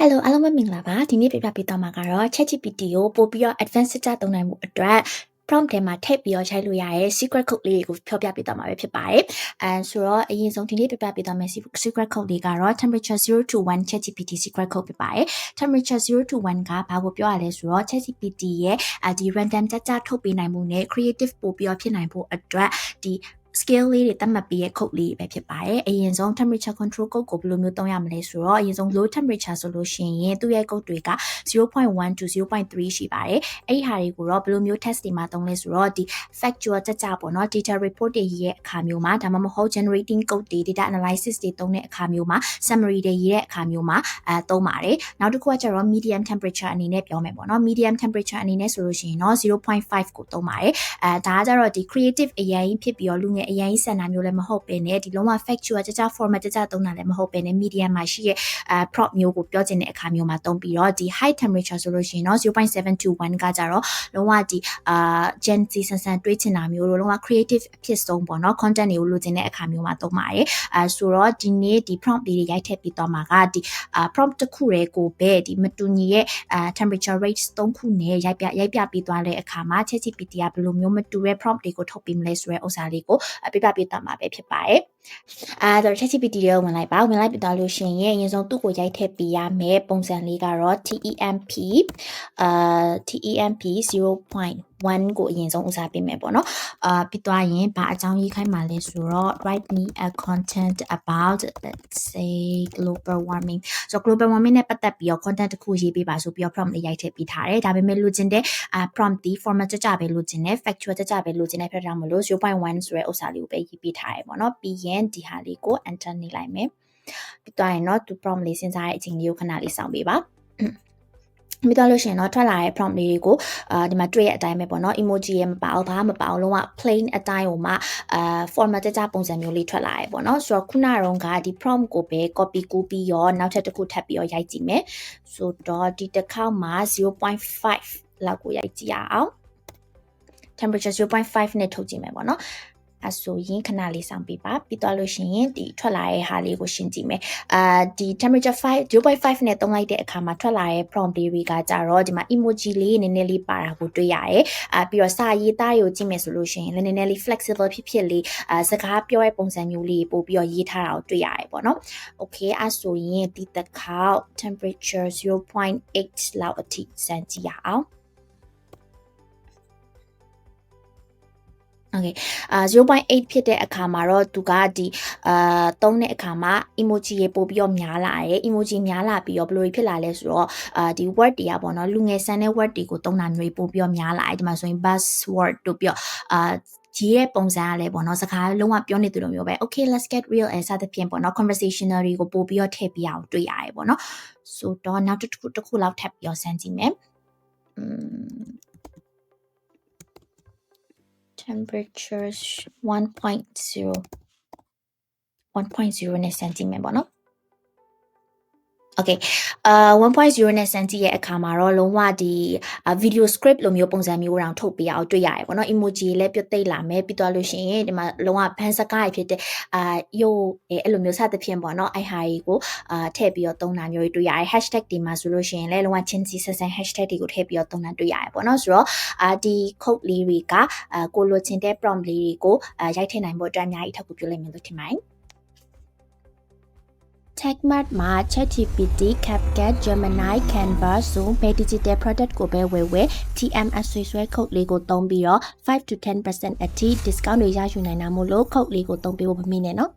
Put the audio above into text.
Hello အားလုံးပဲမင်္ဂလာပါဒီနေ့ပြပြပေးသွားမှာကတော့ ChatGPT ကိုပို့ပြီးတော့ advanced စသုံးနိုင်မှုအတွက် prompt ထဲမှာထည့်ပြီးတော့ရိုက်လို့ရတဲ့ secret code လေးတွေကိုပြောပြပေးသွားမှာပဲဖြစ်ပါတယ်ဆိုတော့အရင်ဆုံးဒီနေ့ပြပြပေးသွားမယ့် secret code လေးကတော့ temperature 0 to 1 ChatGPT secret code ဖြစ်ပါတယ် temperature 0 to 1ကဘာကိုပြောရလဲဆိုတော့ ChatGPT ရဲ့ဒီ random ကြထုတ်ပေးနိုင်မှုနဲ့ creative ပို့ပြီးတော့ဖြစ်နိုင်ဖို့အတွက်ဒီscale လေးတွေတတ်မှတ်ပြီးရဲ့ code လေးပဲဖြစ်ပါတယ်အရင်ဆုံး temperature control code ကိုဘယ်လိုမျိုးသုံးရမလဲဆိုတော့အရင်ဆုံး low temperature ဆိုလို့ရှိရင်သူ့ရဲ့ code တွေက 0.1 to 0.3 ရှိပါတယ်အဲ့ဒီဟာတွေကိုတော့ဘယ်လိုမျိုး test တွေမှာသုံးလဲဆိုတော့ဒီ factual ကြပေါ့နော် data report တွေရေးရဲ့အခါမျိုးမှာဒါမှမဟုတ် generating code တွေ data analysis တွေသုံးတဲ့အခါမျိုးမှာ summary တွေရေးတဲ့အခါမျိုးမှာသုံးပါတယ်နောက်တစ်ခုကကျတော့ medium temperature အနေနဲ့ပြောမယ်ပေါ့နော် medium temperature အနေနဲ့ဆိုလို့ရှိရင်တော့ 0.5 ကိုသုံးပါတယ်ဒါကကျတော့ဒီ creative အရင်ဖြစ်ပြီးတော့လူငယ်အရင်စံနာမျိုးလည်းမဟုတ်ပဲねဒီလုံးဝ factual ကြ format ကြသုံးတာလည်းမဟုတ်ပဲね medium မှာရှိရဲ့ prompt မျိုးကိုပြောချင်တဲ့အခါမျိုးမှာသုံးပြီးတော့ဒီ high temperature ဆိုလို့ရှိရင်တော့ 0.7 to 1ကကြတော့လုံးဝဒီ gen z ဆန်တွေးချင်တာမျိုးလုံးဝ creative အဖြစ်ဆုံးပေါ့နော် content တွေကိုလိုချင်တဲ့အခါမျိုးမှာသုံးပါတယ်ဆိုတော့ဒီနေ့ဒီ prompt လေးတွေရိုက်ထည့်ပြီးတော့မှာကဒီ prompt တစ်ခုတည်းကိုပဲဒီမတူညီရဲ့ temperature range 3ခုနဲ့ရိုက်ပြပြီးသွားတဲ့အခါမှာ ChatGPT ကဘယ်လိုမျိုးမတူတဲ့ prompt တွေကိုထုတ်ပေးမလဲဆိုတဲ့ဥစ္စာလေးကိုပြပြပေးသွားမှာပဲဖြစ်ပါတယ်ဆိုတော့ ChatGPT ကိုဝင်လိုက်ပြီးသွားလို့ရှိရင်အရင်ဆုံးသူ့ကိုရိုက်ထည့်ပေးရမယ်ပုံစံလေးကတော့ TEMP TEMP 0.1 ကိုအရင်ဆုံးဦးစားပေးမယ်ပေါ့နော်ပြီးသွားရင်ဘာအကြောင်းရေးခိုင်းမှာလဲဆိုတော့ write me a content about let's say global warming ဆိုတော့ global warming နဲ့ပတ်သက်ပြီးတော့ content တစ်ခုရေးပေးပါဆိုပြီးတော့ prompt လေးရိုက်ထည့်ပေးထားတယ်ဒါပေမဲ့လိုချင်တဲ့ prompt ဒီ format ကြပဲလိုချင်တယ် factual ကြပဲလိုချင်တဲ့ဖြစ်တာမလို့ 0.1 ဆိုတဲ့ဥစ္စာလေးကိုပဲရေးပေးထားတယ်ပေါ့နော်ပြီးရင်ဒီဟာလေးကို enter နေလိုက်မယ်ပြီးသွားရင်တော့သူ prompt လေးစဉ်းစားတဲ့အချိန်လေးကိုခဏလေးစောင့်ပေးပါမိတော့လို့ရှိရင်တော့ထွက်လာတဲ့ prompt လေးတွေကိုဒီမှာတွေ့ရတဲ့အတိုင်းပဲပေါ့နော် emoji ရမပါအောင်ဘာမှမပါအောင်လုံးဝ plain အတိုင်းကိုမှformat ကြပုံစံမျိုးလေးထွက်လာရဲပေါ့နော်ဆိုတော့ခုနတုန်းကဒီ prompt ကိုပဲ copy ကူးပြီးတော့နောက်ထပ်တစ်ခုထပ်ပြီးတော့ရိုက်ကြည့်မယ်ဆိုတော့ဒီတစ်ခေါက်မှာ 0.5 လောက်ကိုရိုက်ကြည့်ရအောင် temperature 0.5 နဲ့ထုတ်ကြည့်မယ်ပေါ့နော်အဆိုရင်ခဏလေးစောင့်ပေးပါပြီးသွားလို့ရှိရင်ဒီထွက်လာတဲ့ဟာလေးကိုရှင်းကြည့်မယ်ဒီ temperature 0.5 နဲ့သုံးလိုက်တဲ့အခါမှာထွက်လာတဲ့ prompt တွေကကြတော့ဒီမှာ emoji လေးနည်းနည်းလေးပါတာကိုတွေ့ရတယ်ပြီးတော့စာရေးသားတွေကိုကြည့်မယ်ဆိုလို့ရှိရင်နည်းနည်းလေး flexible ဖြစ်လေးစကားပြောတဲ့ပုံစံမျိုးလေးပို့ပြီးတော့ရေးထားတာကိုတွေ့ရတယ်ပေါ့နော် okay အဆိုရင်ဒီတစ်ခေါက် temperature 0.8 လောက်အထိစမ်းကြည့်ရအောင်Okay 0.8 ဖြစ်တဲ့အခါမှာတော့သူကဒီသုံးတဲ့အခါမှာ emoji ရေပို့ပြီးတော့များလာတယ် emoji များလာပြီးတော့ဘယ်လိုဖြစ်လာလဲဆိုတော့ဒီ word တွေကပေါ့နော်လူငယ်ဆန်တဲ့ word တွေကိုသုံးတာမျိုးပို့ပြီးတော့များလာတယ်ဒီမှာဆိုရင် buzzword တို့ပြီးတော့ရေးရဲ့ပုံစံကလည်းပေါ့နော်စကားလုံးဝပြောနေသူလိုမျိုးပဲ okay let's get real စသဖြင့်ပေါ့နော် conversational တွေကိုပို့ပြီးတော့ထည့်ပြအောင်တွေ့ရတယ်ပေါ့နော်ဆိုတော့နောက်တစ်ခုလောက်ထပ်ပြီးတော့စမ်းကြည့်မယ်temperature 1.0 နဲ့စမ်းကြည့်မယ်ပေါ့နော် Okay 1.0 နဲ့စမ်းကြည့်ရဲ့အခါမှာတော့လုံးဝဒီ video script လိုမျိုးပုံစံမျိုးတောင်ထုတ်ပေးအောင်တွေ့ရတယ်ပေါ့နော် emoji လည်းပြတ်သိပ်လာမယ်ပြီးသွားလို့ရှိရင်ဒီမှာလုံးဝဘန်းစကားဖြစ်တဲ့ရုပ်အဲ့လိုမျိုးစသဖြင့်ပေါ့နော်အဲ့ဟာကြီးကိုထည့်ပြီးတော့သုံးတာမျိုးတွေ့ရတယ် hashtag တွေမှာဆိုလို့ရှိရင်လည်းလုံးဝချင်းစီဆက်ဆန် hashtag တွေကိုထည့်ပြီးတော့သုံးတာတွေ့ရတယ်ပေါ့နော်ဆိုတော့ဒီ code လေးတွေကကိုလိုချင်တဲ့ prompt လေးတွေကိုရိုက်ထည့်နိုင်ဖို့အတွက်အများကြီးထပ်ကူပြုလိုက်မယ်လို့ထင်ပါတယ်TechMart မှာ ChatGPT, CapCut, Gemini, Canva, Zoom ပဲ digital product ကိုပဲဝယ် TMS ဆွဲ code လေးကိုသုံးပြီးတော့5 to 10% အထိ discount တွေရယူနိုင်တာမို့လို့ code လေးကိုသုံးပေးဖို့မမေ့နဲ့နော်